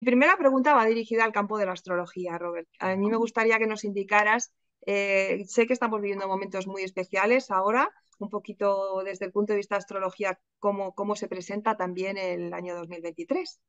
Mi primera pregunta va dirigida al campo de la astrología, Robert. A mí me gustaría que nos indicaras, sé que estamos viviendo momentos muy especiales ahora, un poquito desde el punto de vista de astrología, cómo se presenta también el año 2023.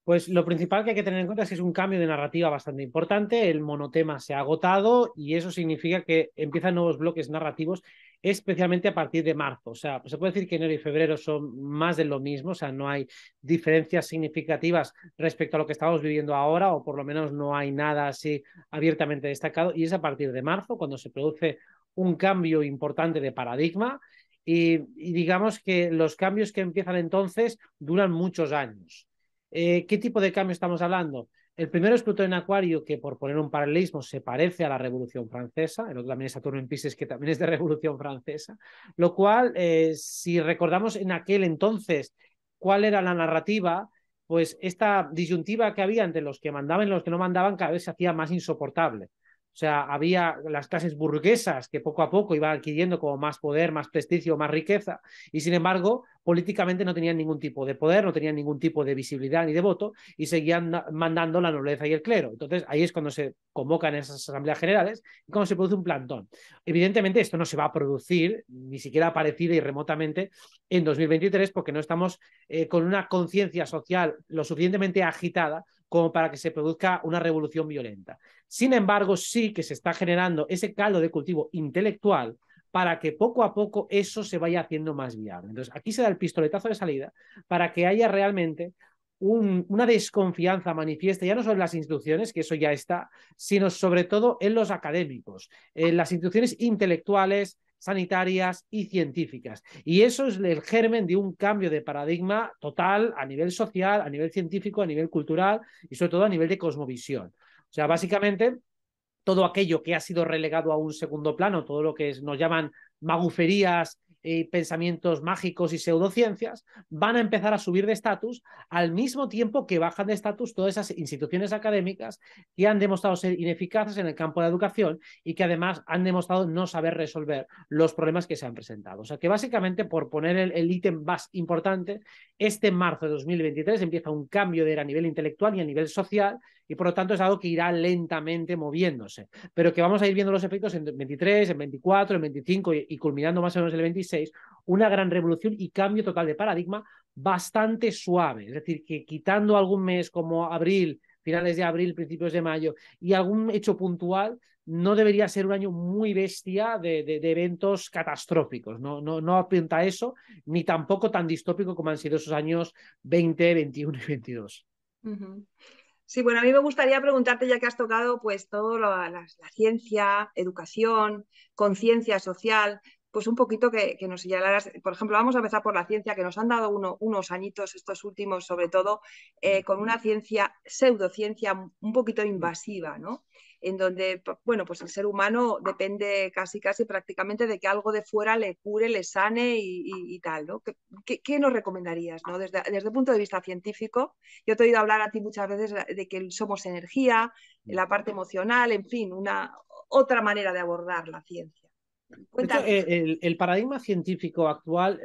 Pues lo principal que hay que tener en cuenta es que es un cambio de narrativa bastante importante, el monotema se ha agotado y eso significa que empiezan nuevos bloques narrativos, especialmente a partir de marzo. O sea, se puede decir que enero y febrero son más de lo mismo, o sea, no hay diferencias significativas respecto a lo que estamos viviendo ahora, o por lo menos no hay nada así abiertamente destacado, y es a partir de marzo cuando se produce un cambio importante de paradigma y digamos que los cambios que empiezan entonces duran muchos años. ¿Qué tipo de cambio estamos hablando? El primero es Plutón en Acuario, que por poner un paralelismo se parece a la Revolución Francesa, el otro también es Saturno en Piscis, que también es de Revolución Francesa, lo cual, si recordamos en aquel entonces cuál era la narrativa, pues esta disyuntiva que había entre los que mandaban y los que no mandaban cada vez se hacía más insoportable. O sea, había las clases burguesas que poco a poco iban adquiriendo como más poder, más prestigio, más riqueza, y sin embargo, políticamente no tenían ningún tipo de poder, no tenían ningún tipo de visibilidad ni de voto, y seguían mandando la nobleza y el clero. Entonces, ahí es cuando se convocan esas asambleas generales y cuando se produce un plantón. Evidentemente, esto no se va a producir, ni siquiera parecida y remotamente, en 2023, porque no estamos con una conciencia social lo suficientemente agitada como para que se produzca una revolución violenta. Sin embargo, sí que se está generando ese caldo de cultivo intelectual para que poco a poco eso se vaya haciendo más viable. Entonces, aquí se da el pistoletazo de salida para que haya realmente una desconfianza manifiesta, ya no solo en las instituciones, que eso ya está, sino sobre todo en los académicos, en las instituciones intelectuales, sanitarias y científicas. Y eso es el germen de un cambio de paradigma total a nivel social, a nivel científico, a nivel cultural y sobre todo a nivel de cosmovisión. O sea, básicamente todo aquello que ha sido relegado a un segundo plano, todo lo que nos llaman maguferías, pensamientos mágicos y pseudociencias, van a empezar a subir de estatus al mismo tiempo que bajan de estatus todas esas instituciones académicas que han demostrado ser ineficaces en el campo de la educación y que además han demostrado no saber resolver los problemas que se han presentado. O sea que básicamente, por poner el ítem más importante, este marzo de 2023 empieza un cambio de era a nivel intelectual y a nivel social y por lo tanto es algo que irá lentamente moviéndose, pero que vamos a ir viendo los efectos en 23, en 24, en 25 y culminando más o menos el 26, una gran revolución y cambio total de paradigma bastante suave, es decir, que quitando algún mes como abril, finales de abril, principios de mayo y algún hecho puntual, no debería ser un año muy bestia de eventos catastróficos, no apunta a eso, ni tampoco tan distópico como han sido esos años 20, 21 y 22. Uh -huh. Sí, bueno, a mí me gustaría preguntarte, ya que has tocado pues todo la ciencia, educación, conciencia social, pues un poquito que nos señalaras, por ejemplo, vamos a empezar por la ciencia, que nos han dado unos añitos estos últimos, sobre todo, con una ciencia, pseudociencia un poquito invasiva, ¿no? En donde, bueno, pues el ser humano depende casi prácticamente de que algo de fuera le cure, le sane y tal, ¿no? ¿Qué nos recomendarías, ¿no? Desde el punto de vista científico, yo te he oído hablar a ti muchas veces de que somos energía, la parte emocional, en fin, una otra manera de abordar la ciencia. De hecho, Cuéntanos. el paradigma científico actual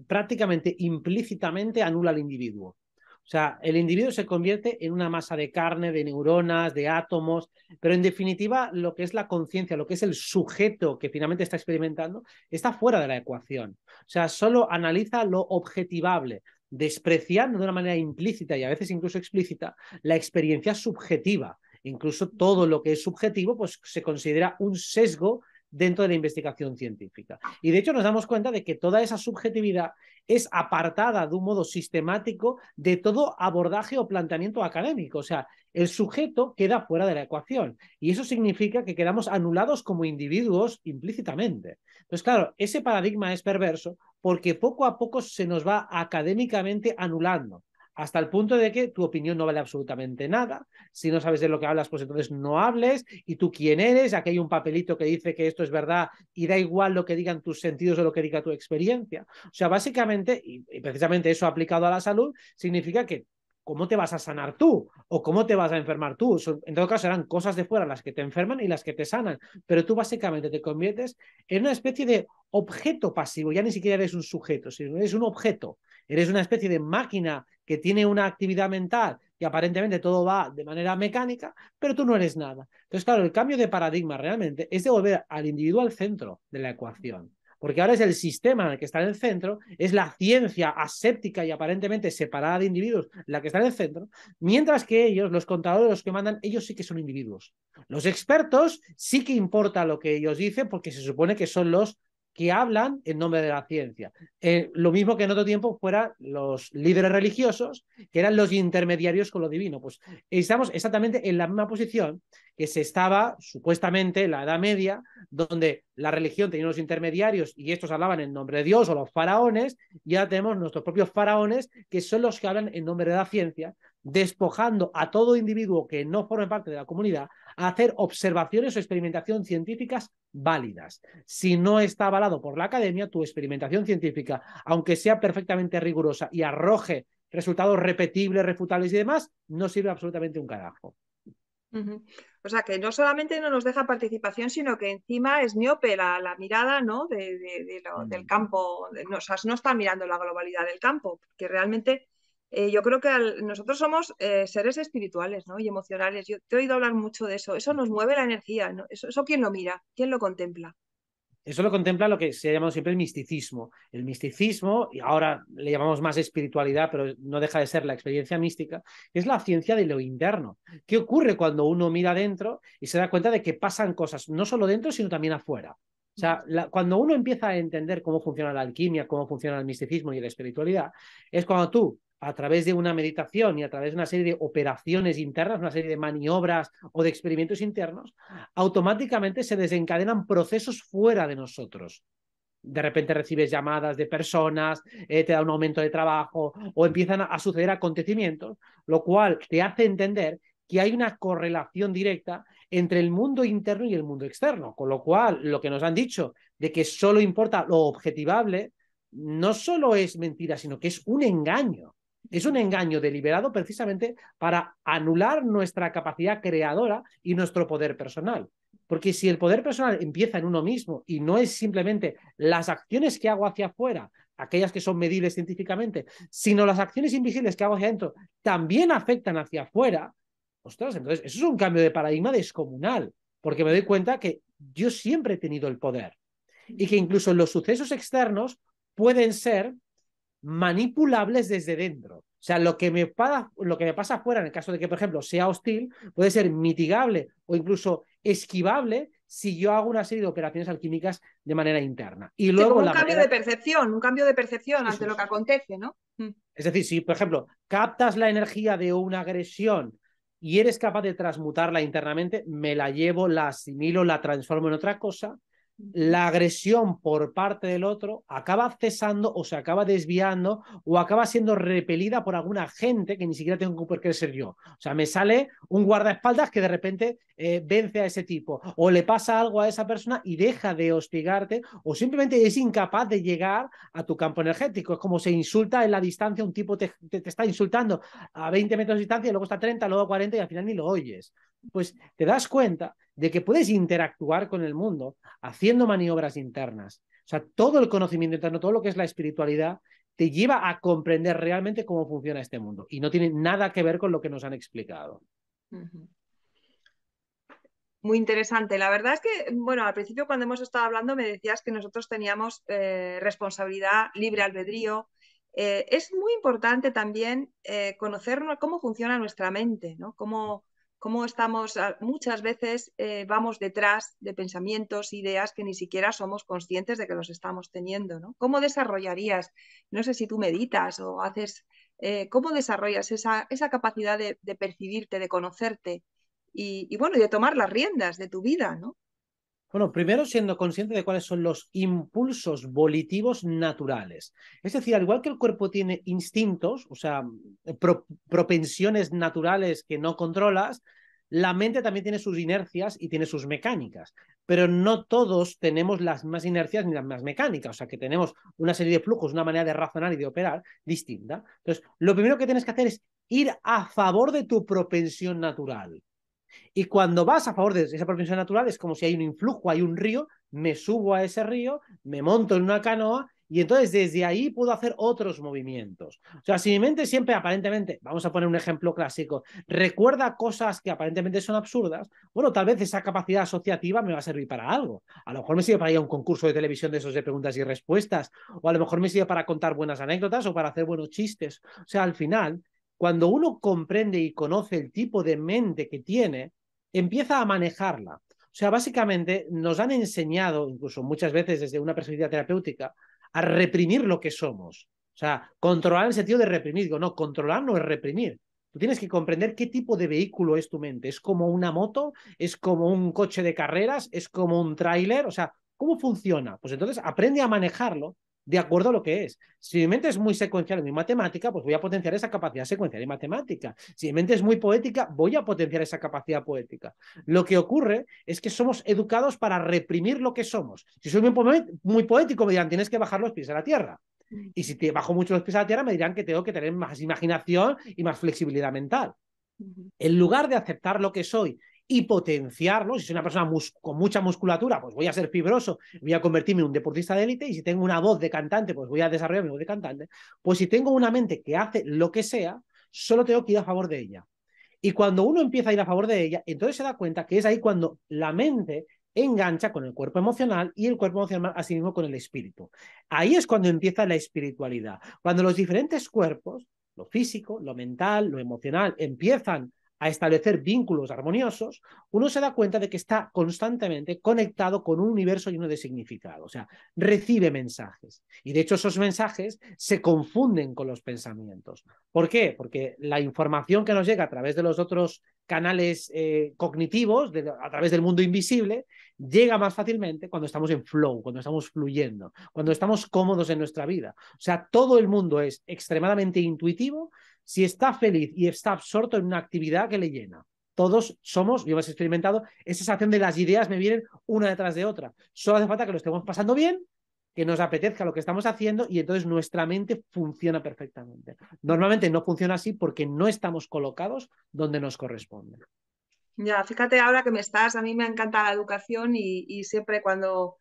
prácticamente implícitamente anula al individuo. O sea, el individuo se convierte en una masa de carne, de neuronas, de átomos, pero en definitiva lo que es la conciencia, lo que es el sujeto que finalmente está experimentando, está fuera de la ecuación. O sea, solo analiza lo objetivable, despreciando de una manera implícita y a veces incluso explícita la experiencia subjetiva. Incluso todo lo que es subjetivo pues, se considera un sesgo dentro de la investigación científica. Y de hecho nos damos cuenta de que toda esa subjetividad es apartada de un modo sistemático de todo abordaje o planteamiento académico. O sea, el sujeto queda fuera de la ecuación y eso significa que quedamos anulados como individuos implícitamente. Entonces, claro, ese paradigma es perverso porque poco a poco se nos va académicamente anulando hasta el punto de que tu opinión no vale absolutamente nada. Si no sabes de lo que hablas, pues entonces no hables. ¿Y tú quién eres? Aquí hay un papelito que dice que esto es verdad y da igual lo que digan tus sentidos o lo que diga tu experiencia. O sea, básicamente, y precisamente eso aplicado a la salud, significa que ¿cómo te vas a sanar tú? ¿O cómo te vas a enfermar tú? En todo caso, serán cosas de fuera las que te enferman y las que te sanan. Pero tú básicamente te conviertes en una especie de objeto pasivo. Ya ni siquiera eres un sujeto, sino eres un objeto. Eres una especie de máquina que tiene una actividad mental, y aparentemente todo va de manera mecánica, pero tú no eres nada. Entonces, claro, el cambio de paradigma realmente es de volver al individuo al centro de la ecuación. Porque ahora es el sistema en el que está en el centro, es la ciencia aséptica y aparentemente separada de individuos la que está en el centro, mientras que ellos, los contadores, los que mandan, ellos sí que son individuos. Los expertos sí que importa lo que ellos dicen porque se supone que son los que hablan en nombre de la ciencia. Lo mismo que en otro tiempo fueran los líderes religiosos, que eran los intermediarios con lo divino. Pues estamos exactamente en la misma posición que se estaba supuestamente en la Edad Media, donde la religión tenía unos intermediarios y estos hablaban en nombre de Dios o los faraones, y ahora tenemos nuestros propios faraones que son los que hablan en nombre de la ciencia, despojando a todo individuo que no forme parte de la comunidad a hacer observaciones o experimentación científicas válidas. Si no está avalado por la academia, tu experimentación científica, aunque sea perfectamente rigurosa y arroje resultados repetibles, refutables y demás, no sirve absolutamente un carajo. O sea, que no solamente no nos deja participación, sino que encima es miope la mirada, ¿no? Del campo. O sea, no está mirando la globalidad del campo, que realmente yo creo que nosotros somos seres espirituales, ¿no? Y emocionales. Yo te he oído hablar mucho de eso. Eso nos mueve la energía, ¿no? Eso ¿quién lo mira? ¿Quién lo contempla? Eso lo contempla lo que se ha llamado siempre el misticismo. El misticismo, y ahora le llamamos más espiritualidad, pero no deja de ser la experiencia mística, es la ciencia de lo interno. ¿Qué ocurre cuando uno mira dentro y se da cuenta de que pasan cosas, no solo dentro, sino también afuera? O sea, cuando uno empieza a entender cómo funciona la alquimia, cómo funciona el misticismo y la espiritualidad, es cuando tú, a través de una meditación y a través de una serie de operaciones internas, una serie de maniobras o de experimentos internos, automáticamente se desencadenan procesos fuera de nosotros. De repente recibes llamadas de personas, te da un aumento de trabajo o empiezan a suceder acontecimientos, lo cual te hace entender que hay una correlación directa entre el mundo interno y el mundo externo, con lo cual lo que nos han dicho de que solo importa lo objetivable no solo es mentira, sino que es un engaño. Es un engaño deliberado precisamente para anular nuestra capacidad creadora y nuestro poder personal. Porque si el poder personal empieza en uno mismo y no es simplemente las acciones que hago hacia afuera, aquellas que son medibles científicamente, sino las acciones invisibles que hago hacia adentro también afectan hacia afuera, ostras, entonces eso es un cambio de paradigma descomunal, porque me doy cuenta que yo siempre he tenido el poder y que incluso los sucesos externos pueden ser manipulables desde dentro. O sea, lo que me pasa afuera, en el caso de que, por ejemplo, sea hostil, puede ser mitigable o incluso esquivable si yo hago una serie de operaciones alquímicas de manera interna. Y Sí, luego como la manera... un cambio de percepción Sí, ante sí, lo que sí. acontece, ¿no? Es decir, si, por ejemplo, captas la energía de una agresión y eres capaz de transmutarla internamente, me la llevo, la asimilo, la transformo en otra cosa, la agresión por parte del otro acaba cesando o se acaba desviando o acaba siendo repelida por algún agente que ni siquiera tengo por qué ser yo. O sea, me sale un guardaespaldas que de repente vence a ese tipo o le pasa algo a esa persona y deja de hostigarte o simplemente es incapaz de llegar a tu campo energético. Es como se insulta en la distancia, un tipo te está insultando a 20 metros de distancia y luego está a 30, luego a 40 y al final ni lo oyes. Pues te das cuenta de que puedes interactuar con el mundo haciendo maniobras internas. O sea, todo el conocimiento interno, todo lo que es la espiritualidad, te lleva a comprender realmente cómo funciona este mundo. Y no tiene nada que ver con lo que nos han explicado. Muy interesante. La verdad es que, bueno, al principio cuando hemos estado hablando me decías que nosotros teníamos responsabilidad, libre albedrío. Es muy importante también conocer cómo funciona nuestra mente, ¿no? Cómo estamos, muchas veces vamos detrás de pensamientos, ideas que ni siquiera somos conscientes de que los estamos teniendo, ¿no? ¿Cómo desarrollarías, no sé si tú meditas o haces, cómo desarrollas esa capacidad de percibirte, de conocerte? Bueno, y de tomar las riendas de tu vida, ¿no? Bueno, primero siendo consciente de cuáles son los impulsos volitivos naturales. Es decir, al igual que el cuerpo tiene instintos, o sea, propensiones naturales que no controlas, la mente también tiene sus inercias y tiene sus mecánicas. Pero no todos tenemos las más inercias ni las más mecánicas. O sea, que tenemos una serie de flujos, una manera de razonar y de operar distinta. Entonces, lo primero que tienes que hacer es ir a favor de tu propensión natural. Y cuando vas a favor de esa propensión natural, es como si hay un influjo, hay un río, me subo a ese río, me monto en una canoa y entonces desde ahí puedo hacer otros movimientos. O sea, si mi mente siempre aparentemente, vamos a poner un ejemplo clásico, recuerda cosas que aparentemente son absurdas, bueno, tal vez esa capacidad asociativa me va a servir para algo. A lo mejor me sirve para ir a un concurso de televisión de esos de preguntas y respuestas, o a lo mejor me sirve para contar buenas anécdotas o para hacer buenos chistes. O sea, al final, cuando uno comprende y conoce el tipo de mente que tiene, empieza a manejarla. O sea, básicamente nos han enseñado, incluso muchas veces desde una perspectiva terapéutica, a reprimir lo que somos. O sea, controlar en el sentido de reprimir. Digo, no, controlar no es reprimir. Tú tienes que comprender qué tipo de vehículo es tu mente. ¿Es como una moto? ¿Es como un coche de carreras? ¿Es como un tráiler? O sea, ¿cómo funciona? Pues entonces aprende a manejarlo de acuerdo a lo que es. Si mi mente es muy secuencial en mi matemática, pues voy a potenciar esa capacidad secuencial en matemática. Si mi mente es muy poética, voy a potenciar esa capacidad poética. Lo que ocurre es que somos educados para reprimir lo que somos. Si soy muy poético, me dirán, tienes que bajar los pies a la tierra. Y si te bajo mucho los pies a la tierra, me dirán que tengo que tener más imaginación y más flexibilidad mental. En lugar de aceptar lo que soy y potenciarlo, si soy una persona con mucha musculatura, pues voy a ser fibroso, voy a convertirme en un deportista de élite, y si tengo una voz de cantante, pues voy a desarrollar mi voz de cantante. Pues si tengo una mente que hace lo que sea, solo tengo que ir a favor de ella. Y cuando uno empieza a ir a favor de ella, entonces se da cuenta que es ahí cuando la mente engancha con el cuerpo emocional y el cuerpo emocional así mismo con el espíritu. Ahí es cuando empieza la espiritualidad. Cuando los diferentes cuerpos, lo físico, lo mental, lo emocional, empiezan a establecer vínculos armoniosos, uno se da cuenta de que está constantemente conectado con un universo lleno de significado. O sea, recibe mensajes. Y de hecho esos mensajes se confunden con los pensamientos. ¿Por qué? Porque la información que nos llega a través de los otros canales cognitivos, a través del mundo invisible, llega más fácilmente cuando estamos en flow, cuando estamos fluyendo, cuando estamos cómodos en nuestra vida. O sea, todo el mundo es extremadamente intuitivo si está feliz y está absorto en una actividad que le llena. Todos somos, yo hemos experimentado, esa sensación de las ideas me vienen una detrás de otra. Solo hace falta que lo estemos pasando bien, que nos apetezca lo que estamos haciendo, y entonces nuestra mente funciona perfectamente. Normalmente no funciona así porque no estamos colocados donde nos corresponde. Ya, fíjate ahora que a mí me encanta la educación y siempre cuando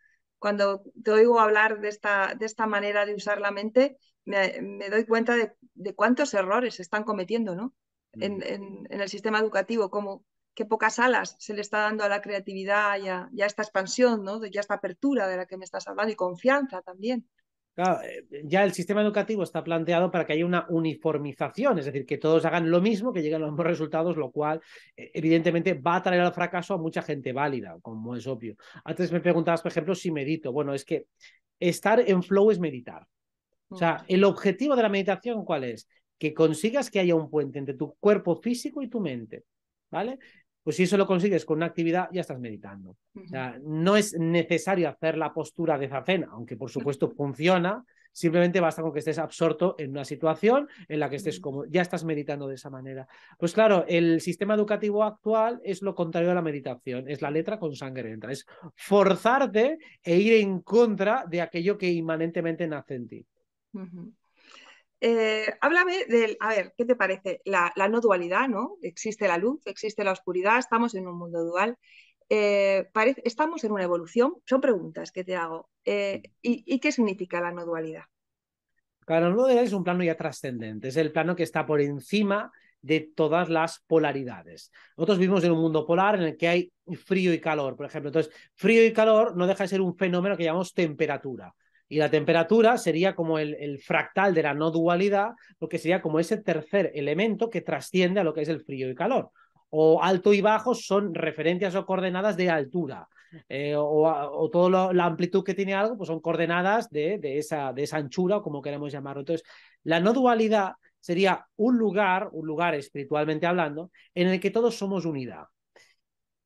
te oigo hablar de esta manera de usar la mente, me doy cuenta de cuántos errores se están cometiendo, ¿no? En el sistema educativo, como qué pocas alas se le está dando a la creatividad y a esta expansión, ¿no? Y a esta apertura de la que me estás hablando, y confianza también. Claro, ya el sistema educativo está planteado para que haya una uniformización, es decir, que todos hagan lo mismo, que lleguen a los mismos resultados, lo cual evidentemente va a traer al fracaso a mucha gente válida, como es obvio. Antes me preguntabas, por ejemplo, si medito. Bueno, es que estar en flow es meditar. O sea, el objetivo de la meditación, ¿cuál es? Que consigas que haya un puente entre tu cuerpo físico y tu mente, ¿vale? Pues si eso lo consigues con una actividad, ya estás meditando. O sea, no es necesario hacer la postura de zazen, aunque por supuesto funciona, simplemente basta con que estés absorto en una situación en la que estés como ya estás meditando de esa manera. Pues claro, el sistema educativo actual es lo contrario a la meditación, es la letra con sangre entra, es forzarte e ir en contra de aquello que inmanentemente nace en ti. Háblame a ver, ¿qué te parece? La no dualidad, ¿no? Existe la luz, existe la oscuridad, estamos en un mundo dual. Estamos en una evolución. Son preguntas que te hago. ¿Y qué significa la no dualidad? Claro, el dualidad es un plano ya trascendente, es el plano que está por encima de todas las polaridades. Nosotros vivimos en un mundo polar en el que hay frío y calor, por ejemplo. Entonces, frío y calor no deja de ser un fenómeno que llamamos temperatura. Y la temperatura sería como el fractal de la no dualidad, porque sería como ese tercer elemento que trasciende a lo que es el frío y calor. O alto y bajo son referencias o coordenadas de altura. O toda la amplitud que tiene algo, pues son coordenadas de esa anchura, o como queremos llamarlo. Entonces, la no dualidad sería un lugar espiritualmente hablando, en el que todos somos unidad.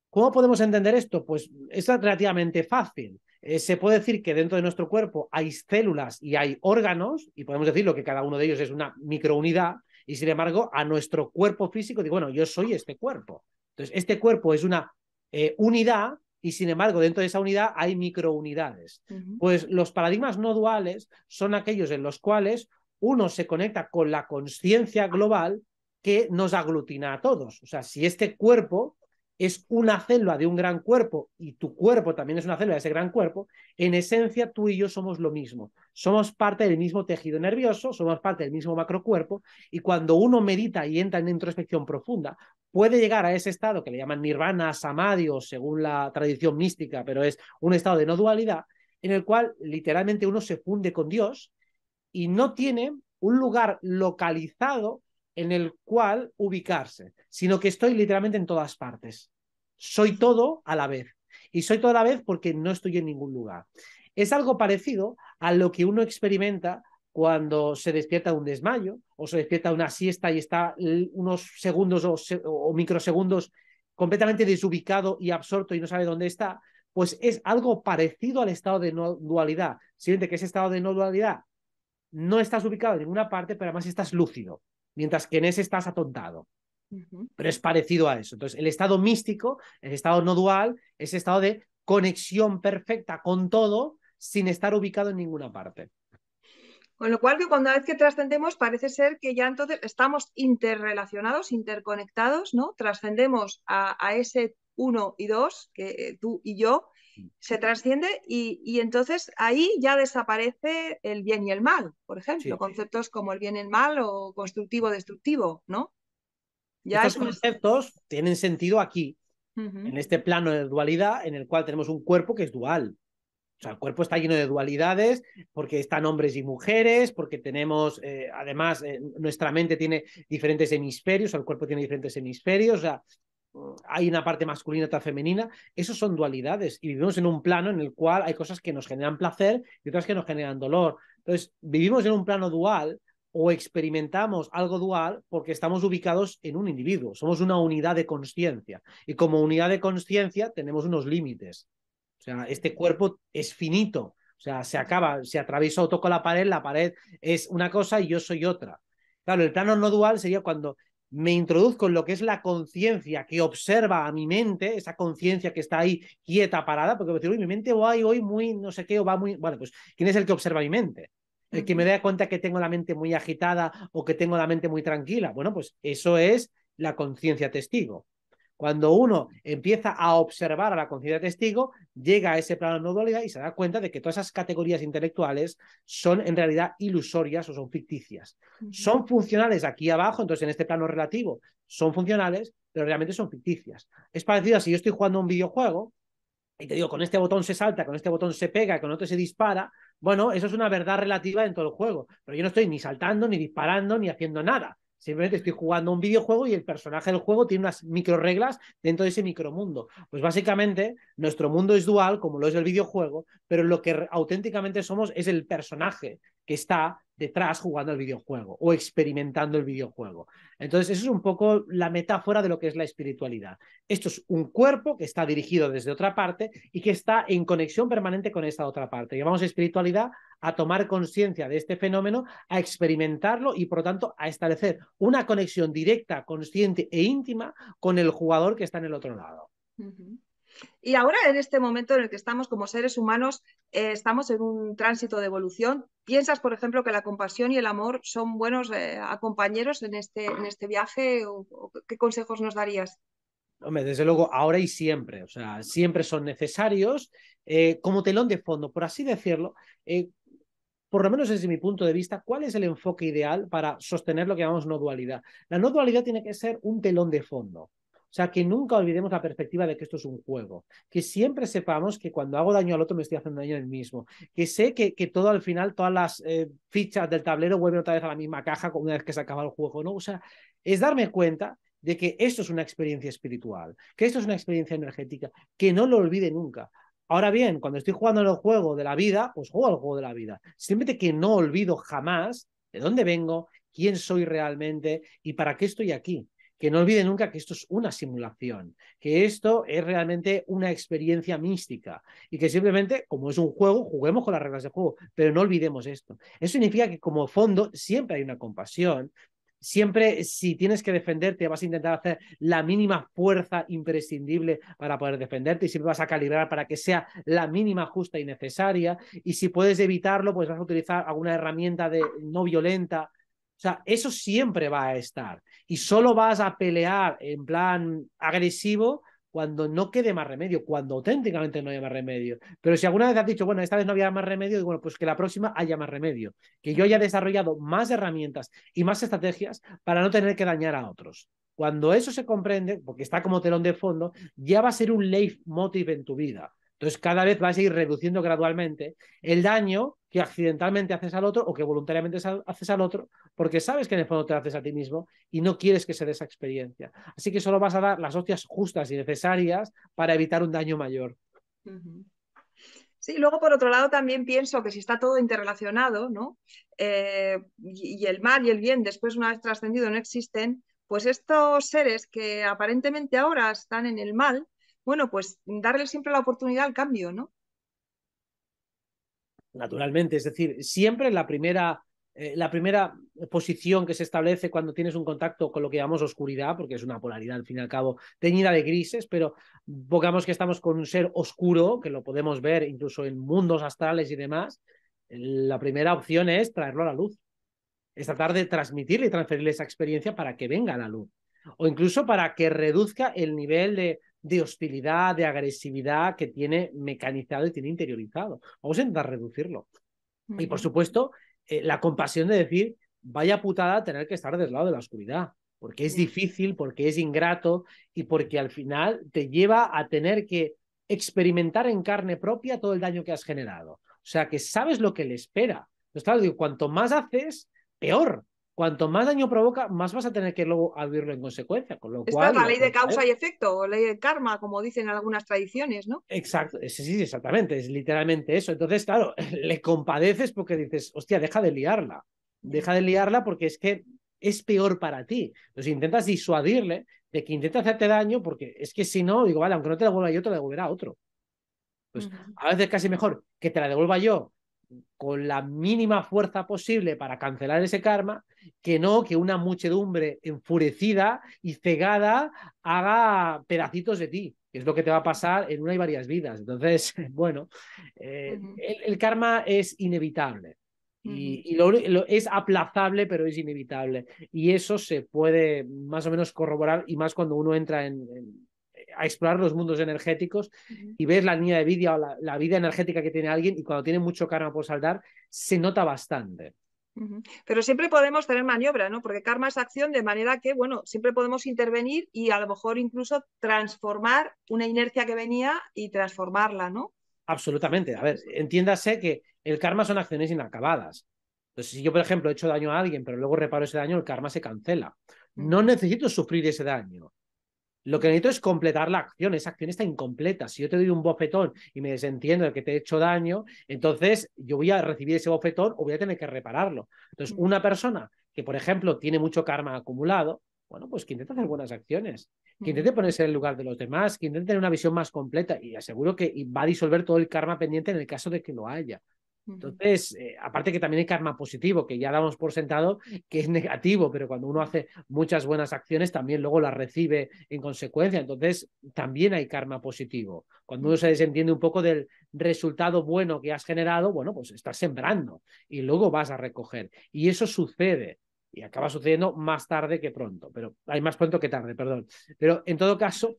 ¿Cómo podemos entender esto? Pues es relativamente fácil. Se puede decir que dentro de nuestro cuerpo hay células y hay órganos, y podemos decirlo que cada uno de ellos es una microunidad, y sin embargo, a nuestro cuerpo físico, digo, bueno, yo soy este cuerpo. Entonces, este cuerpo es una unidad, y sin embargo, dentro de esa unidad hay microunidades. Pues los paradigmas no duales son aquellos en los cuales uno se conecta con la conciencia global que nos aglutina a todos. O sea, si este cuerpo es una célula de un gran cuerpo y tu cuerpo también es una célula de ese gran cuerpo, en esencia tú y yo somos lo mismo. Somos parte del mismo tejido nervioso, somos parte del mismo macrocuerpo y cuando uno medita y entra en introspección profunda, puede llegar a ese estado que le llaman nirvana, samadhi o según la tradición mística, pero es un estado de no dualidad en el cual literalmente uno se funde con Dios y no tiene un lugar localizado en el cual ubicarse, sino que estoy literalmente en todas partes. Soy todo a la vez. Y soy todo a la vez porque no estoy en ningún lugar. Es algo parecido a lo que uno experimenta cuando se despierta de un desmayo o se despierta de una siesta y está unos segundos o microsegundos completamente desubicado y absorto y no sabe dónde está, pues es algo parecido al estado de no dualidad. Simplemente que ese estado de no dualidad no estás ubicado en ninguna parte, pero además estás lúcido, mientras que en ese estás atontado. Pero es parecido a eso. Entonces, el estado místico, el estado no dual, es el estado de conexión perfecta con todo sin estar ubicado en ninguna parte. Con lo cual, que cuando una vez que trascendemos, parece ser que ya entonces estamos interrelacionados, interconectados, ¿no? Trascendemos a ese uno y dos, que tú y yo, se trasciende y entonces ahí ya desaparece el bien y el mal, por ejemplo, Sí. conceptos como el bien y el mal o constructivo-destructivo, ¿no? Ya Estos es un... conceptos tienen sentido aquí, en este plano de dualidad, en el cual tenemos un cuerpo que es dual. O sea, el cuerpo está lleno de dualidades porque están hombres y mujeres, porque tenemos, además, nuestra mente tiene diferentes hemisferios, el cuerpo tiene diferentes hemisferios, o sea, hay una parte masculina y otra femenina. Esos son dualidades y vivimos en un plano en el cual hay cosas que nos generan placer y otras que nos generan dolor. Entonces, vivimos en un plano dual o experimentamos algo dual porque estamos ubicados en un individuo, somos una unidad de consciencia y como unidad de consciencia tenemos unos límites. O sea, este cuerpo es finito, o sea, se acaba, se atraviesa o toco la pared es una cosa y yo soy otra. Claro, el plano no dual sería cuando me introduzco en lo que es la conciencia que observa a mi mente, esa conciencia que está ahí quieta, parada, porque decir, uy, mi mente va hoy muy no sé qué, o va muy... Bueno, pues, ¿quién es el que observa mi mente? El que me da cuenta que tengo la mente muy agitada o que tengo la mente muy tranquila. Bueno, pues eso es la conciencia testigo. Cuando uno empieza a observar a la conciencia testigo, llega a ese plano de no dualidad y se da cuenta de que todas esas categorías intelectuales son en realidad ilusorias o son ficticias. Son funcionales aquí abajo, entonces en este plano relativo son funcionales, pero realmente son ficticias. Es parecido a si yo estoy jugando un videojuego y te digo, con este botón se salta, con este botón se pega, con otro se dispara. Bueno, eso es una verdad relativa en todo el juego, pero yo no estoy ni saltando, ni disparando, ni haciendo nada. Simplemente estoy jugando un videojuego y el personaje del juego tiene unas micro reglas dentro de ese micromundo. Pues básicamente nuestro mundo es dual, como lo es el videojuego, pero lo que auténticamente somos es el personaje que está detrás jugando el videojuego o experimentando el videojuego. Entonces, eso es un poco la metáfora de lo que es la espiritualidad. Esto es un cuerpo que está dirigido desde otra parte y que está en conexión permanente con esta otra parte. Llamamos espiritualidad a tomar conciencia de este fenómeno, a experimentarlo y, por lo tanto, a establecer una conexión directa, consciente e íntima con el jugador que está en el otro lado. Y ahora, en este momento en el que estamos como seres humanos, estamos en un tránsito de evolución. ¿Piensas, por ejemplo, que la compasión y el amor son buenos compañeros en este viaje? ¿O qué consejos nos darías? Hombre, desde luego, ahora y siempre, o sea, siempre son necesarios como telón de fondo, por así decirlo. Por lo menos desde mi punto de vista, ¿cuál es el enfoque ideal para sostener lo que llamamos no dualidad? La no dualidad tiene que ser un telón de fondo. O sea, que nunca olvidemos la perspectiva de que esto es un juego. Que siempre sepamos que cuando hago daño al otro me estoy haciendo daño a mí mismo. Que sé que todo al final, todas las fichas del tablero vuelven otra vez a la misma caja una vez que se acaba el juego, ¿no? O sea, es darme cuenta de que esto es una experiencia espiritual, que esto es una experiencia energética, que no lo olvide nunca. Ahora bien, cuando estoy jugando en el juego de la vida, pues juego al juego de la vida. Simplemente que no olvido jamás de dónde vengo, quién soy realmente y para qué estoy aquí. Que no olvide nunca que esto es una simulación, que esto es realmente una experiencia mística y que simplemente, como es un juego, juguemos con las reglas del juego, pero no olvidemos esto. Eso significa que como fondo siempre hay una compasión, siempre si tienes que defenderte vas a intentar hacer la mínima fuerza imprescindible para poder defenderte y siempre vas a calibrar para que sea la mínima justa y necesaria y si puedes evitarlo pues vas a utilizar alguna herramienta de no violenta. O sea, eso siempre va a estar y solo vas a pelear en plan agresivo cuando no quede más remedio, cuando auténticamente no haya más remedio. Pero si alguna vez has dicho, bueno, esta vez no había más remedio, bueno, pues que la próxima haya más remedio. Que yo haya desarrollado más herramientas y más estrategias para no tener que dañar a otros. Cuando eso se comprende, porque está como telón de fondo, ya va a ser un leitmotiv en tu vida. Entonces, cada vez vas a ir reduciendo gradualmente el daño que accidentalmente haces al otro o que voluntariamente haces al otro, porque sabes que en el fondo te lo haces a ti mismo y no quieres que se dé esa experiencia. Así que solo vas a dar las hostias justas y necesarias para evitar un daño mayor. Sí, luego por otro lado también pienso que si está todo interrelacionado, ¿no? Y el mal y el bien después una vez trascendido no existen, pues estos seres que aparentemente ahora están en el mal, bueno, pues darle siempre la oportunidad al cambio, ¿no? Naturalmente, es decir, siempre la primera posición que se establece cuando tienes un contacto con lo que llamamos oscuridad, porque es una polaridad al fin y al cabo teñida de grises, pero pongamos que estamos con un ser oscuro, que lo podemos ver incluso en mundos astrales y demás, la primera opción es traerlo a la luz, es tratar de transmitirle y transferirle esa experiencia para que venga a la luz, o incluso para que reduzca el nivel de hostilidad, de agresividad que tiene mecanizado y tiene interiorizado. Vamos a intentar reducirlo. Y por supuesto, la compasión de decir, vaya putada tener que estar del lado de la oscuridad, porque es difícil, porque es ingrato y porque al final te lleva a tener que experimentar en carne propia todo el daño que has generado. O sea, que sabes lo que le espera. Entonces, claro, digo, cuanto más haces, peor. Cuanto más daño provoca, más vas a tener que luego vivirlo en consecuencia. Con lo Esta es cual, la lo ley que de causa y efecto, o ley de karma, como dicen en algunas tradiciones, ¿no? exacto, sí, exactamente, es literalmente eso. Entonces, claro, le compadeces porque dices, hostia, deja de liarla porque es que es peor para ti. Entonces intentas disuadirle de que intenta hacerte daño porque es que si no, digo, vale, aunque no te la devuelva yo, te la devolverá otro. Pues a veces casi mejor que te la devuelva yo con la mínima fuerza posible para cancelar ese karma, que no que una muchedumbre enfurecida y cegada haga pedacitos de ti, que es lo que te va a pasar en una y varias vidas. Entonces, bueno, el karma es inevitable. Y es aplazable, pero es inevitable. Y eso se puede más o menos corroborar, y más cuando uno entra a explorar los mundos energéticos y ves la línea de vida o la vida energética que tiene alguien, y cuando tiene mucho karma por saldar, se nota bastante. Pero siempre podemos tener maniobra, ¿no? Porque karma es acción, de manera que, bueno, siempre podemos intervenir y a lo mejor incluso transformar una inercia que venía y transformarla, ¿no? Absolutamente. A ver, entiéndase que el karma son acciones inacabadas. Entonces, si yo, por ejemplo, he hecho daño a alguien, pero luego reparo ese daño, el karma se cancela. No necesito sufrir ese daño. Lo que necesito es completar la acción. Esa acción está incompleta. Si yo te doy un bofetón y me desentiendo de que te he hecho daño, entonces yo voy a recibir ese bofetón o voy a tener que repararlo. Entonces, una persona que, por ejemplo, tiene mucho karma acumulado, bueno, pues que intente hacer buenas acciones, que intente ponerse en el lugar de los demás, que intente tener una visión más completa, y aseguro que va a disolver todo el karma pendiente en el caso de que lo haya. Entonces, aparte que también hay karma positivo, que ya damos por sentado que es negativo, pero cuando uno hace muchas buenas acciones, también luego las recibe en consecuencia. Entonces, también hay karma positivo. Cuando uno se desentiende un poco del resultado bueno que has generado, bueno, pues estás sembrando y luego vas a recoger. Y eso sucede. Y acaba sucediendo más tarde que pronto, pero hay más pronto que tarde, perdón. Pero en todo caso,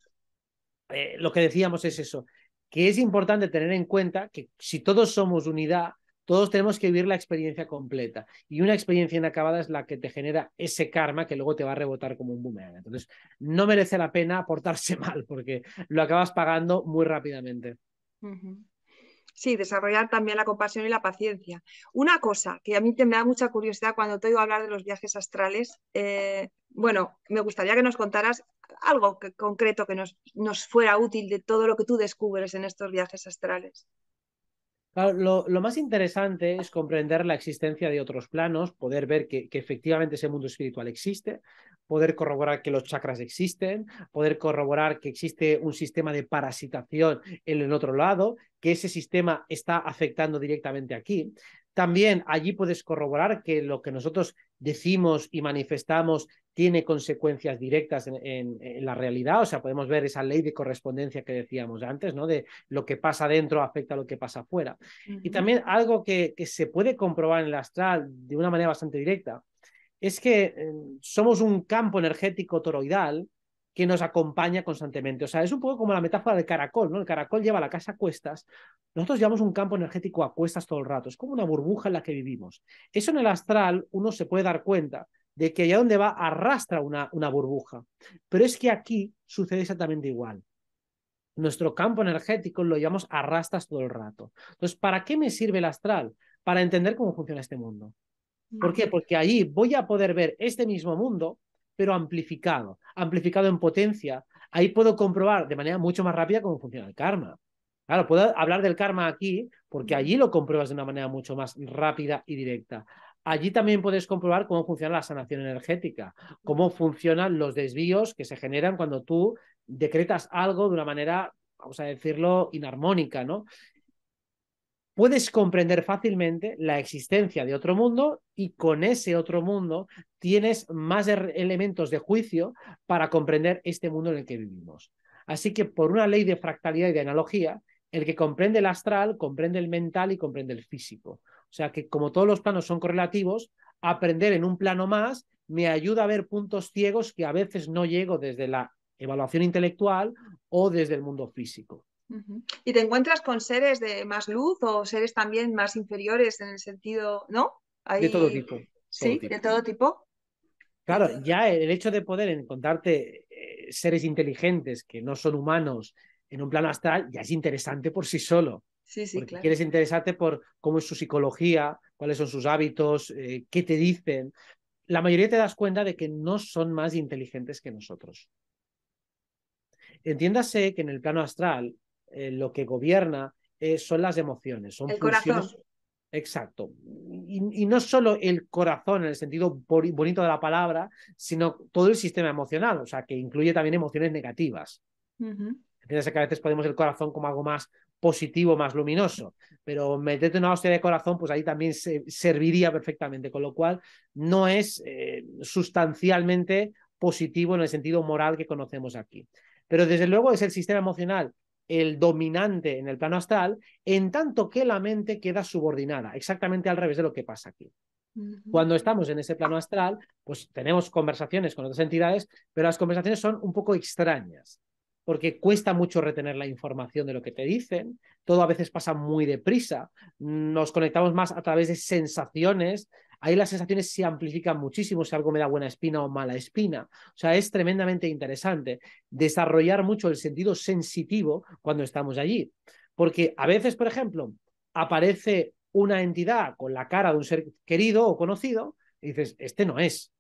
lo que decíamos es eso, que es importante tener en cuenta que si todos somos unidad, todos tenemos que vivir la experiencia completa. Y una experiencia inacabada es la que te genera ese karma que luego te va a rebotar como un boomerang. Entonces, no merece la pena portarse mal porque lo acabas pagando muy rápidamente. Sí, desarrollar también la compasión y la paciencia. Una cosa que a mí me da mucha curiosidad cuando te oigo hablar de los viajes astrales, bueno, me gustaría que nos contaras algo concreto que nos fuera útil de todo lo que tú descubres en estos viajes astrales. Claro, lo más interesante es comprender la existencia de otros planos, poder ver que efectivamente ese mundo espiritual existe, poder corroborar que los chakras existen, poder corroborar que existe un sistema de parasitación en el otro lado, que ese sistema está afectando directamente aquí. También allí puedes corroborar que lo que nosotros decimos y manifestamos tiene consecuencias directas en la realidad. O sea, podemos ver esa ley de correspondencia que decíamos antes, ¿no? De lo que pasa dentro afecta a lo que pasa afuera. Y también algo que se puede comprobar en el astral de una manera bastante directa es que somos un campo energético toroidal que nos acompaña constantemente. O sea, es un poco como la metáfora del caracol, ¿no? El caracol lleva la casa a cuestas. Nosotros llevamos un campo energético a cuestas todo el rato. Es como una burbuja en la que vivimos. Eso en el astral uno se puede dar cuenta de que allá donde va arrastra una burbuja. Pero es que aquí sucede exactamente igual. Nuestro campo energético lo llevamos a rastras todo el rato. Entonces, ¿para qué me sirve el astral? Para entender cómo funciona este mundo. ¿Por qué? Porque ahí voy a poder ver este mismo mundo, pero amplificado, amplificado en potencia. Ahí puedo comprobar de manera mucho más rápida cómo funciona el karma. Claro, puedo hablar del karma aquí, porque allí lo compruebas de una manera mucho más rápida y directa. Allí también puedes comprobar cómo funciona la sanación energética, cómo funcionan los desvíos que se generan cuando tú decretas algo de una manera, vamos a decirlo, inarmónica, ¿no? Puedes comprender fácilmente la existencia de otro mundo y con ese otro mundo tienes más elementos de juicio para comprender este mundo en el que vivimos. Así que por una ley de fractalidad y de analogía, el que comprende el astral, comprende el mental y comprende el físico. O sea que como todos los planos son correlativos, aprender en un plano más me ayuda a ver puntos ciegos que a veces no llego desde la evaluación intelectual o desde el mundo físico. ¿Y te encuentras con seres de más luz o seres también más inferiores en el sentido, ¿no? De todo Ahí, tipo. Todo sí, tipo. de todo tipo. Claro, ya el hecho de poder encontrarte seres inteligentes que no son humanos en un plano astral ya es interesante por sí solo. Sí, sí, Porque claro. quieres interesarte por cómo es su psicología, cuáles son sus hábitos, qué te dicen. La mayoría te das cuenta de que no son más inteligentes que nosotros. Entiéndase que en el plano astral lo que gobierna son las emociones, son El corazón. pulsiones. Exacto. Y no solo el corazón en el sentido bonito de la palabra, sino todo el sistema emocional, o sea, que incluye también emociones negativas. Entiéndase que a veces podemos el corazón como algo más positivo, más luminoso, pero meterte una hostia de corazón, pues ahí también serviría perfectamente, con lo cual no es sustancialmente positivo en el sentido moral que conocemos aquí. Pero desde luego es el sistema emocional el dominante en el plano astral, en tanto que la mente queda subordinada, exactamente al revés de lo que pasa aquí. Cuando estamos en ese plano astral, pues tenemos conversaciones con otras entidades, pero las conversaciones son un poco extrañas, porque cuesta mucho retener la información de lo que te dicen, todo a veces pasa muy deprisa, nos conectamos más a través de sensaciones, ahí las sensaciones se amplifican muchísimo si algo me da buena espina o mala espina, o sea, es tremendamente interesante desarrollar mucho el sentido sensitivo cuando estamos allí, porque a veces, por ejemplo, aparece una entidad con la cara de un ser querido o conocido y dices, este no es.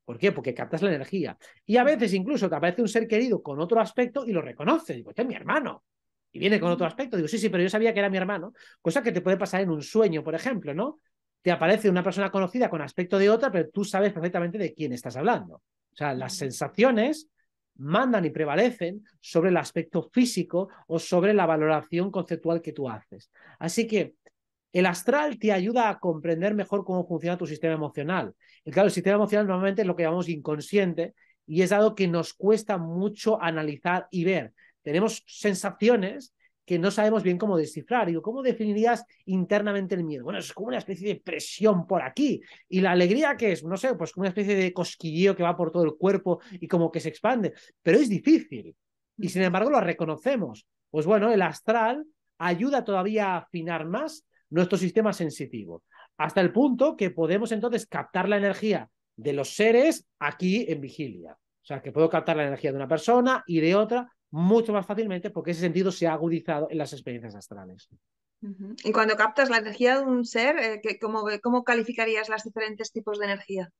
¿Por qué? Porque captas la energía. Y a veces incluso te aparece un ser querido con otro aspecto y lo reconoces. Digo, este es mi hermano. Y viene con otro aspecto. Digo, sí, sí, pero yo sabía que era mi hermano. Cosa que te puede pasar en un sueño, por ejemplo, ¿no? Te aparece una persona conocida con aspecto de otra, pero tú sabes perfectamente de quién estás hablando. O sea, las sensaciones mandan y prevalecen sobre el aspecto físico o sobre la valoración conceptual que tú haces. Así que el astral te ayuda a comprender mejor cómo funciona tu sistema emocional. Y claro, el sistema emocional normalmente es lo que llamamos inconsciente y es algo que nos cuesta mucho analizar y ver. Tenemos sensaciones que no sabemos bien cómo descifrar. Digo, ¿cómo definirías internamente el miedo? Bueno, es como una especie de presión por aquí. ¿Y la alegría qué es? No sé, pues como una especie de cosquilleo que va por todo el cuerpo y como que se expande. Pero es difícil. Y sin embargo lo reconocemos. Pues bueno, el astral ayuda todavía a afinar más nuestro sistema sensitivo, hasta el punto que podemos entonces captar la energía de los seres aquí en vigilia. O sea, que puedo captar la energía de una persona y de otra mucho más fácilmente porque ese sentido se ha agudizado en las experiencias astrales. Y cuando captas la energía de un ser, ¿cómo calificarías los diferentes tipos de energía?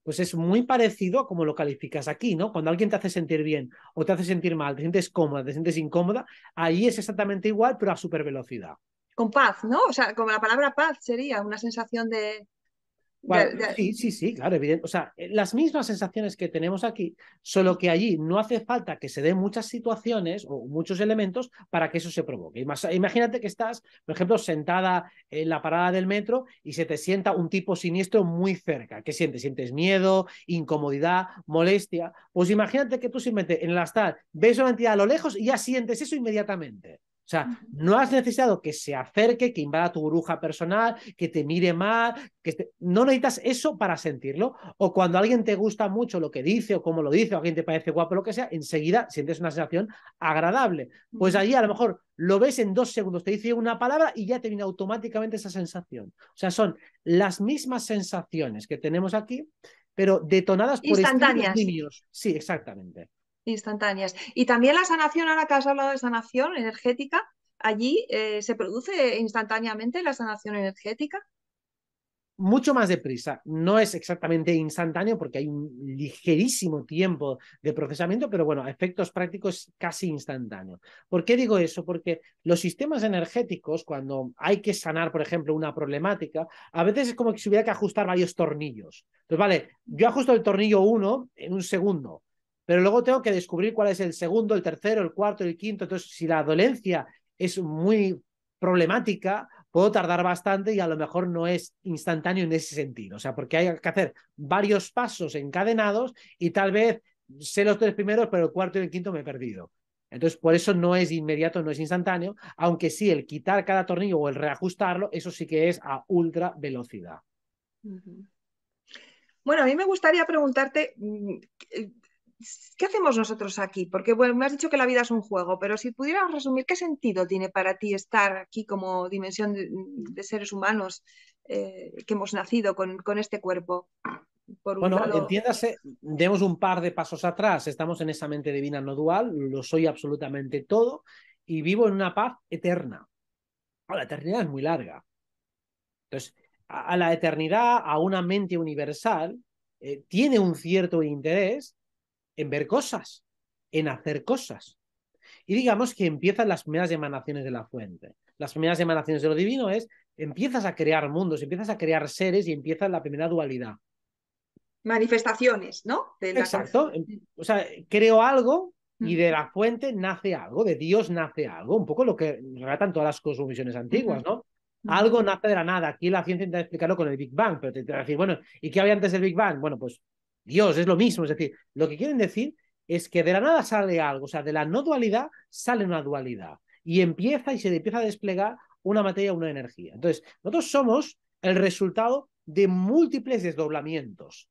Pues es muy parecido a como lo calificas aquí, ¿no? Cuando alguien te hace sentir bien o te hace sentir mal, te sientes cómoda, te sientes incómoda, ahí es exactamente igual, pero a super velocidad. Con paz, ¿no? O sea, como la palabra paz sería una sensación de, Bueno, de- de- sí, sí, sí, claro, evidente. O sea, las mismas sensaciones que tenemos aquí, solo que allí no hace falta que se den muchas situaciones o muchos elementos para que eso se provoque. Imagínate que estás, por ejemplo, sentada en la parada del metro y se te sienta un tipo siniestro muy cerca. ¿Qué sientes? ¿Sientes miedo, incomodidad, molestia? Pues imagínate que tú simplemente en el astral ves una entidad a lo lejos y ya sientes eso inmediatamente. O sea, no has necesitado que se acerque, que invada tu burbuja personal, que te mire mal, no necesitas eso para sentirlo. O cuando alguien te gusta mucho lo que dice o cómo lo dice, o alguien te parece guapo, lo que sea, enseguida sientes una sensación agradable. Pues allí a lo mejor lo ves en 2 segundos, te dice una palabra y ya te viene automáticamente esa sensación. O sea, son las mismas sensaciones que tenemos aquí, pero detonadas por estímulos Instantáneas. nimios. Sí, exactamente. Instantáneas. Y también la sanación, ahora que has hablado de sanación energética, allí se produce instantáneamente la sanación energética. Mucho más deprisa. No es exactamente instantáneo porque hay un ligerísimo tiempo de procesamiento, pero bueno, a efectos prácticos casi instantáneo. ¿Por qué digo eso? Porque los sistemas energéticos, cuando hay que sanar, por ejemplo, una problemática, a veces es como que se hubiera que ajustar varios tornillos. Entonces, vale, yo ajusto el tornillo 1 en un segundo, pero luego tengo que descubrir cuál es el segundo, el tercero, el cuarto, el quinto. Entonces, si la dolencia es muy problemática, puedo tardar bastante y a lo mejor no es instantáneo en ese sentido. O sea, porque hay que hacer varios pasos encadenados y tal vez sé los 3 primeros, pero el cuarto y el quinto me he perdido. Entonces, por eso no es inmediato, no es instantáneo, aunque sí el quitar cada tornillo o el reajustarlo, eso sí que es a ultra velocidad. Bueno, a mí me gustaría preguntarte, ¿qué hacemos nosotros aquí? Porque bueno, me has dicho que la vida es un juego, pero si pudieras resumir, ¿qué sentido tiene para ti estar aquí como dimensión de seres humanos que hemos nacido con este cuerpo? Por un Bueno, lado, entiéndase, demos un par de pasos atrás, estamos en esa mente divina no dual, lo soy absolutamente todo y vivo en una paz eterna. La eternidad es muy larga. Entonces, a la eternidad, a una mente universal, tiene un cierto interés en ver cosas, en hacer cosas. Y digamos que empiezan las primeras emanaciones de la fuente. Las primeras emanaciones de lo divino es, empiezas a crear mundos, empiezas a crear seres y empieza la primera dualidad. manifestaciones, ¿no? De la Exacto. conciencia. O sea, creo algo y de la fuente nace algo, de Dios nace algo, un poco lo que relatan todas las cosmovisiones antiguas, ¿no? Algo nace de la nada. Aquí la ciencia intenta explicarlo con el Big Bang, pero te va a decir, bueno, ¿y qué había antes del Big Bang? Bueno, pues Dios, es lo mismo. Es decir, lo que quieren decir es que de la nada sale algo, o sea, de la no dualidad sale una dualidad y empieza y se empieza a desplegar una materia, una energía. Entonces, nosotros somos el resultado de múltiples desdoblamientos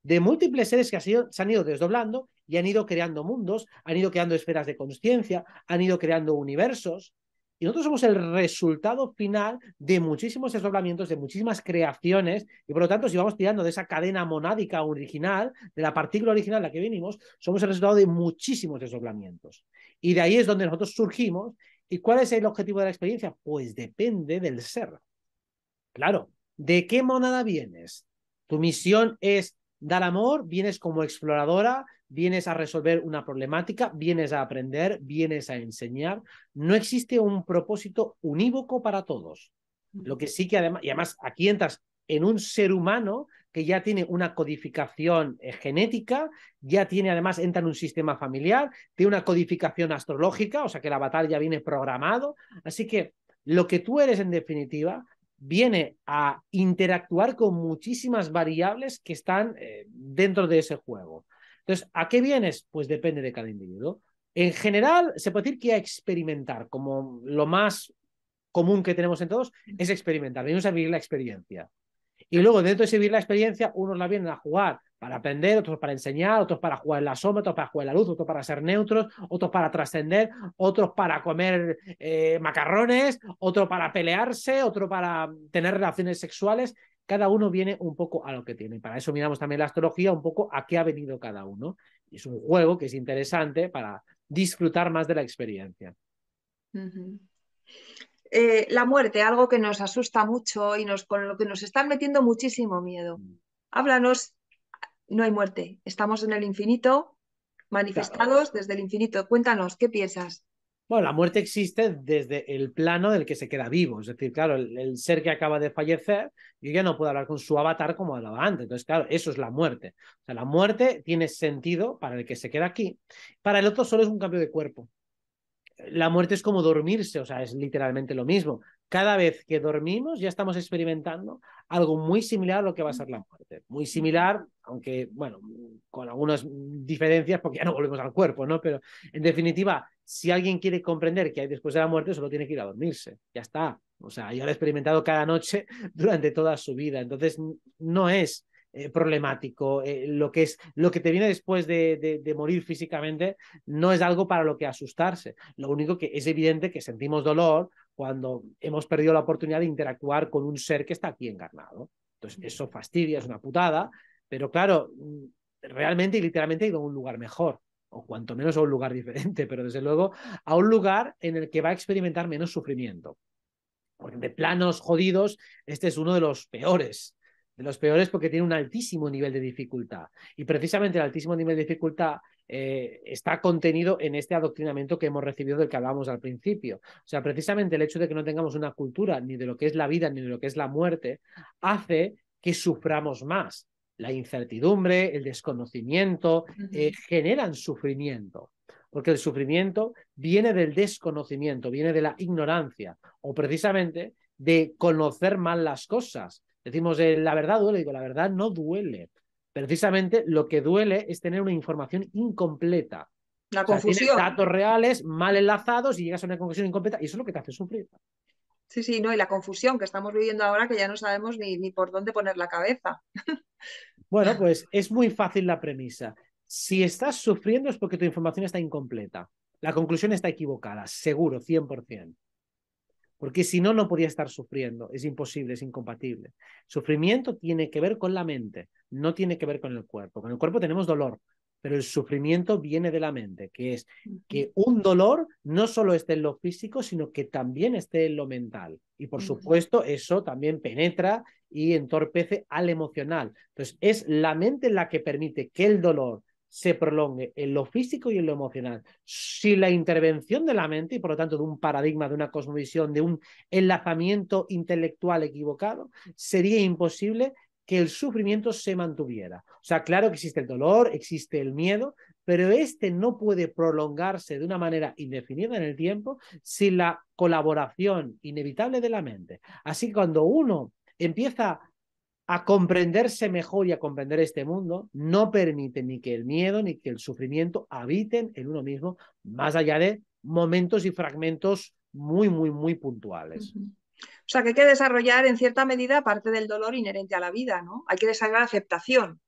de múltiples seres que se han ido desdoblando y han ido creando mundos, han ido creando esferas de conciencia, han ido creando universos. Y nosotros somos el resultado final de muchísimos desdoblamientos, de muchísimas creaciones, y por lo tanto, si vamos tirando de esa cadena monádica original, de la partícula original a la que venimos, somos el resultado de muchísimos desdoblamientos. Y de ahí es donde nosotros surgimos. ¿Y cuál es el objetivo de la experiencia? Pues depende del ser. Claro, ¿de qué monada vienes? Tu misión es dar amor, vienes como exploradora, vienes a resolver una problemática, vienes a aprender, vienes a enseñar. No existe un propósito unívoco para todos. Lo que sí que además, y además aquí entras en un ser humano que ya tiene una codificación genética, ya tiene además, entra en un sistema familiar, tiene una codificación astrológica, o sea que el avatar ya viene programado. Así que lo que tú eres en definitiva viene a interactuar con muchísimas variables que están dentro de ese juego. Entonces, ¿a qué vienes? Pues depende de cada individuo. En general, se puede decir que a experimentar, como lo más común que tenemos en todos, es experimentar, venimos a vivir la experiencia. Y luego, dentro de vivir la experiencia, unos la vienen a jugar para aprender, otros para enseñar, otros para jugar en la sombra, otros para jugar en la luz, otros para ser neutros, otros para trascender, otros para comer macarrones, otro para pelearse, otro para tener relaciones sexuales. Cada uno viene un poco a lo que tiene. Para eso miramos también la astrología, un poco a qué ha venido cada uno. Y es un juego que es interesante para disfrutar más de la experiencia. La muerte, algo que nos asusta mucho y con lo que nos están metiendo muchísimo miedo. Háblanos, no hay muerte, estamos en el infinito, Claro. manifestados desde el infinito. Cuéntanos, ¿qué piensas? Bueno, la muerte existe desde el plano del que se queda vivo. Es decir, claro, el ser que acaba de fallecer, yo ya no puedo hablar con su avatar como hablaba antes. Entonces, claro, eso es la muerte. O sea, la muerte tiene sentido para el que se queda aquí. Para el otro solo es un cambio de cuerpo. La muerte es como dormirse, o sea, es literalmente lo mismo. cada vez que dormimos ya estamos experimentando algo muy similar a lo que va a ser la muerte. Muy similar, aunque, bueno, con algunas diferencias porque ya no volvemos al cuerpo, ¿no? Pero, en definitiva, si alguien quiere comprender qué hay después de la muerte, solo tiene que ir a dormirse. Ya está. O sea, yo lo he experimentado cada noche durante toda su vida. Entonces, no es problemático. Lo que te viene después de morir físicamente no es algo para lo que asustarse. Lo único que es evidente que sentimos dolor cuando hemos perdido la oportunidad de interactuar con un ser que está aquí encarnado. Entonces, eso fastidia, es una putada, pero claro, realmente y literalmente he ido a un lugar mejor, o cuanto menos a un lugar diferente, pero desde luego a un lugar en el que va a experimentar menos sufrimiento. Porque de planos jodidos, este es uno de los peores porque tiene un altísimo nivel de dificultad. Y precisamente el altísimo nivel de dificultad está contenido en este adoctrinamiento que hemos recibido del que hablábamos al principio. O sea, precisamente el hecho de que no tengamos una cultura ni de lo que es la vida ni de lo que es la muerte hace que suframos más. La incertidumbre, el desconocimiento, generan sufrimiento. Porque el sufrimiento viene del desconocimiento, viene de la ignorancia o precisamente de conocer mal las cosas. Decimos, la verdad duele, digo, la verdad no duele. Precisamente lo que duele es tener una información incompleta. La O sea, tienes confusión. datos reales mal enlazados y llegas a una conclusión incompleta y eso es lo que te hace sufrir. Sí, sí, no, y la confusión que estamos viviendo ahora que ya no sabemos ni por dónde poner la cabeza. Bueno, pues es muy fácil la premisa. Si estás sufriendo es porque tu información está incompleta. La conclusión está equivocada, seguro, 100%. Porque si no, no podía estar sufriendo. Es imposible, es incompatible. Sufrimiento tiene que ver con la mente, no tiene que ver con el cuerpo. Con el cuerpo tenemos dolor, pero el sufrimiento viene de la mente, que es que un dolor no solo esté en lo físico, sino que también esté en lo mental. Y por supuesto, eso también penetra y entorpece al emocional. Entonces, es la mente la que permite que el dolor se prolongue en lo físico y en lo emocional. Si la intervención de la mente y por lo tanto de un paradigma, de una cosmovisión, de un enlazamiento intelectual equivocado, sería imposible que el sufrimiento se mantuviera. O sea, claro que existe el dolor, existe el miedo, pero este no puede prolongarse de una manera indefinida en el tiempo sin la colaboración inevitable de la mente. Así que cuando uno empieza a comprenderse mejor y a comprender este mundo, no permite ni que el miedo ni que el sufrimiento habiten en uno mismo, más allá de momentos y fragmentos muy, muy, muy puntuales. O sea, que hay que desarrollar en cierta medida parte del dolor inherente a la vida, ¿no? Hay que desarrollar aceptación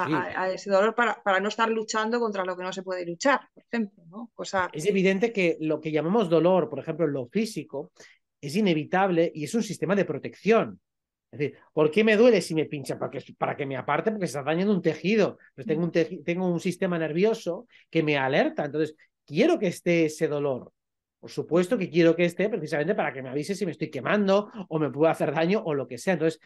Sí, a ese dolor para no estar luchando contra lo que no se puede luchar, por ejemplo, ¿no? Cosa... es evidente que lo que llamamos dolor, por ejemplo, en lo físico, es inevitable y es un sistema de protección. Es decir, ¿por qué me duele si me pincha? Para que me aparte, porque se está dañando un tejido. Pues tengo un sistema nervioso que me alerta. Entonces, quiero que esté ese dolor. Por supuesto que quiero que esté precisamente para que me avise si me estoy quemando o me puedo hacer daño o lo que sea. Entonces,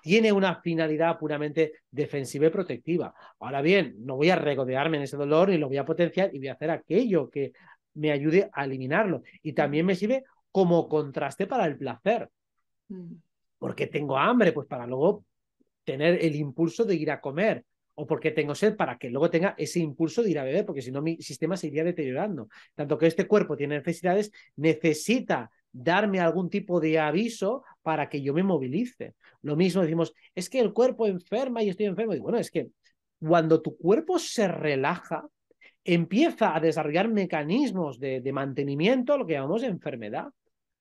tiene una finalidad puramente defensiva y protectiva. Ahora bien, no voy a regodearme en ese dolor ni lo voy a potenciar y voy a hacer aquello que me ayude a eliminarlo. Y también me sirve como contraste para el placer. Porque tengo hambre, pues para luego tener el impulso de ir a comer. O porque tengo sed para que luego tenga ese impulso de ir a beber, porque si no mi sistema se iría deteriorando. Tanto que este cuerpo tiene necesidades, necesita darme algún tipo de aviso para que yo me movilice. Lo mismo decimos, es que el cuerpo enferma y estoy enfermo. Y bueno, es que cuando tu cuerpo se relaja, empieza a desarrollar mecanismos de mantenimiento, lo que llamamos enfermedad.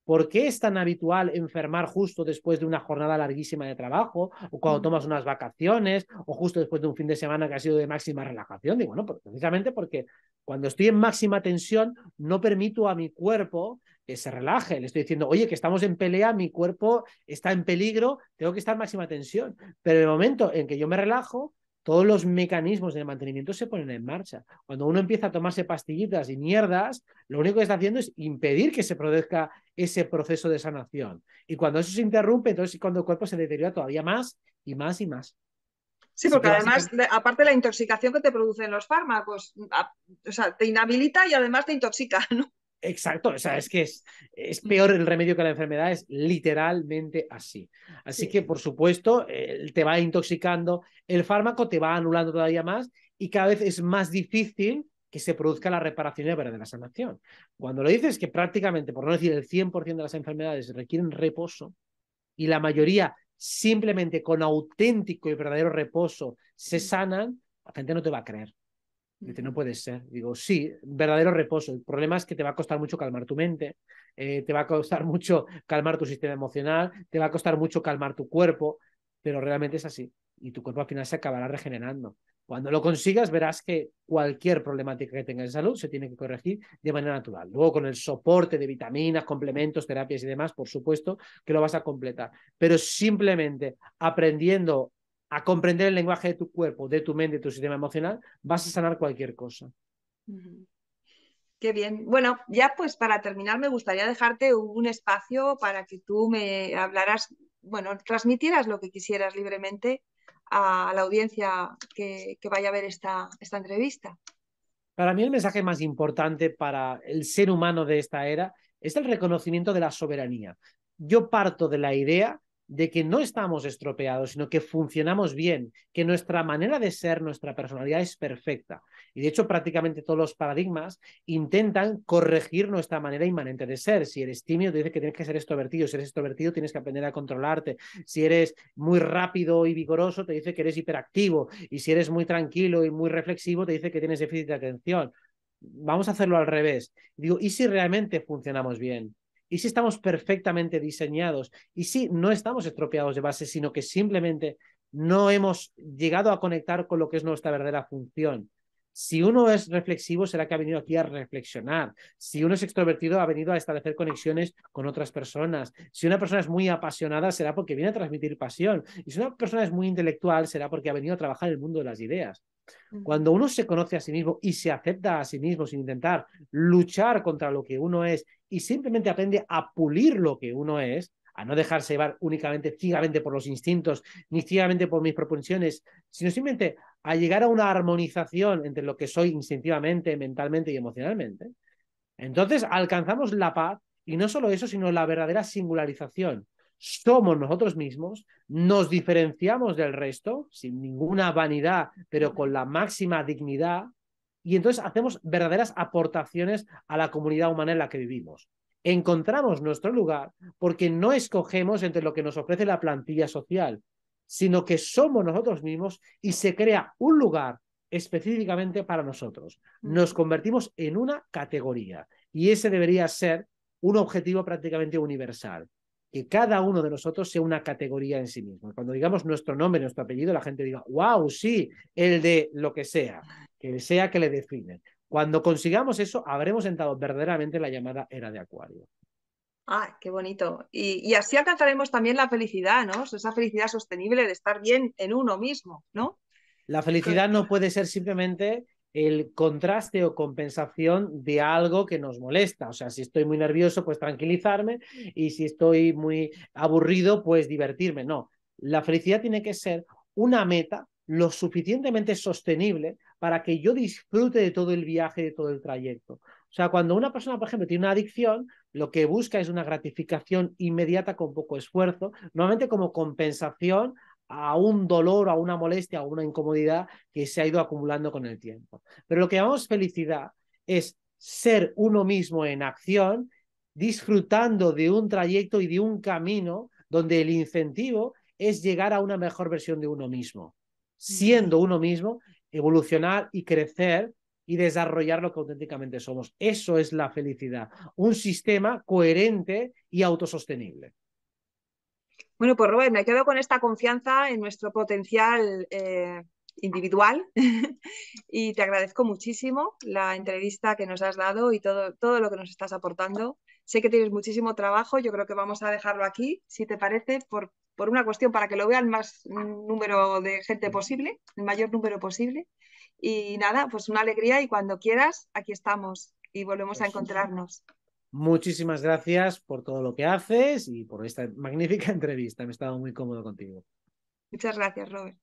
¿Por qué es tan habitual enfermar justo después de una jornada larguísima de trabajo o cuando tomas unas vacaciones o justo después de un fin de semana que ha sido de máxima relajación? Digo, bueno, precisamente porque cuando estoy en máxima tensión no permito a mi cuerpo que se relaje. Le estoy diciendo, oye, que estamos en pelea, mi cuerpo está en peligro, tengo que estar en máxima tensión. Pero en el momento en que yo me relajo, todos los mecanismos de mantenimiento se ponen en marcha. Cuando uno empieza a tomarse pastillitas y mierdas, lo único que está haciendo es impedir que se produzca ese proceso de sanación. Y cuando eso se interrumpe, entonces cuando el cuerpo se deteriora todavía más y más y más. Sí, Así porque que además, básicamente... aparte de la intoxicación que te producen los fármacos, o sea, te inhabilita y además te intoxica, ¿no? Exacto, o sea, es que es peor el remedio que la enfermedad, es literalmente así. Así Sí. que, por supuesto, te va intoxicando, el fármaco te va anulando todavía más y cada vez es más difícil que se produzca la reparación y la verdadera sanación. Cuando lo dices que prácticamente, por no decir el 100% de las enfermedades requieren reposo y la mayoría simplemente con auténtico y verdadero reposo se sanan, la gente no te va a creer. Dice, no puede ser. Digo, sí, verdadero reposo. El problema es que te va a costar mucho calmar tu mente, te va a costar mucho calmar tu sistema emocional, te va a costar mucho calmar tu cuerpo, pero realmente es así. Y tu cuerpo al final se acabará regenerando. Cuando lo consigas, verás que cualquier problemática que tengas de salud se tiene que corregir de manera natural. Luego, con el soporte de vitaminas, complementos, terapias y demás, por supuesto que lo vas a completar. Pero simplemente aprendiendo a comprender el lenguaje de tu cuerpo, de tu mente, de tu sistema emocional, vas a sanar cualquier cosa. Qué bien. Bueno, ya pues para terminar me gustaría dejarte un espacio para que tú me hablaras, bueno, transmitieras lo que quisieras libremente a la audiencia que vaya a ver esta entrevista. Para mí el mensaje más importante para el ser humano de esta era es el reconocimiento de la soberanía. Yo parto de la idea de que no estamos estropeados, sino que funcionamos bien, que nuestra manera de ser, nuestra personalidad es perfecta. Y de hecho prácticamente todos los paradigmas intentan corregir nuestra manera inmanente de ser. Si eres tímido, te dice que tienes que ser extrovertido. Si eres extrovertido, tienes que aprender a controlarte. Si eres muy rápido y vigoroso, te dice que eres hiperactivo. Y si eres muy tranquilo y muy reflexivo, te dice que tienes déficit de atención. Vamos a hacerlo al revés. Digo, ¿y si realmente funcionamos bien? ¿Y si estamos perfectamente diseñados? ¿Y si no estamos estropeados de base, sino que simplemente no hemos llegado a conectar con lo que es nuestra verdadera función? Si uno es reflexivo, será que ha venido aquí a reflexionar. Si uno es extrovertido, ha venido a establecer conexiones con otras personas. Si una persona es muy apasionada, será porque viene a transmitir pasión. Y si una persona es muy intelectual, será porque ha venido a trabajar en el mundo de las ideas. Cuando uno se conoce a sí mismo y se acepta a sí mismo sin intentar luchar contra lo que uno es y simplemente aprende a pulir lo que uno es, a no dejarse llevar únicamente ciegamente por los instintos ni ciegamente por mis propensiones, sino simplemente a llegar a una armonización entre lo que soy instintivamente, mentalmente y emocionalmente, entonces alcanzamos la paz y no solo eso, sino la verdadera singularización. Somos nosotros mismos, nos diferenciamos del resto sin ninguna vanidad, pero con la máxima dignidad, y entonces hacemos verdaderas aportaciones a la comunidad humana en la que vivimos. Encontramos nuestro lugar porque no escogemos entre lo que nos ofrece la plantilla social, sino que somos nosotros mismos y se crea un lugar específicamente para nosotros. Nos convertimos en una categoría y ese debería ser un objetivo prácticamente universal, que cada uno de nosotros sea una categoría en sí mismo. Cuando digamos nuestro nombre, nuestro apellido, la gente diga, wow, sí, el de lo que sea que le define. Cuando consigamos eso, habremos entrado verdaderamente en la llamada era de Acuario. Ah, qué bonito. Y así alcanzaremos también la felicidad, ¿no? Esa felicidad sostenible de estar bien en uno mismo, ¿no? La felicidad no puede ser simplemente el contraste o compensación de algo que nos molesta. O sea, si estoy muy nervioso, pues tranquilizarme, y si estoy muy aburrido, pues divertirme. No, la felicidad tiene que ser una meta lo suficientemente sostenible para que yo disfrute de todo el viaje, de todo el trayecto. O sea, cuando una persona, por ejemplo, tiene una adicción, lo que busca es una gratificación inmediata con poco esfuerzo, normalmente como compensación a un dolor, a una molestia, a una incomodidad que se ha ido acumulando con el tiempo. Pero lo que llamamos felicidad es ser uno mismo en acción, disfrutando de un trayecto y de un camino donde el incentivo es llegar a una mejor versión de uno mismo. Siendo uno mismo, evolucionar y crecer y desarrollar lo que auténticamente somos. Eso es la felicidad, un sistema coherente y autosostenible. Bueno, pues Robert, me quedo con esta confianza en nuestro potencial individual y te agradezco muchísimo la entrevista que nos has dado y todo lo que nos estás aportando. Sé que tienes muchísimo trabajo, yo creo que vamos a dejarlo aquí, si te parece, por una cuestión para que lo vean más número de gente posible, el mayor número posible. Y nada, pues una alegría y cuando quieras, aquí estamos y volvemos a encontrarnos. Muchísimas gracias por todo lo que haces y por esta magnífica entrevista. Me he estado muy cómodo contigo. Muchas gracias, Robert.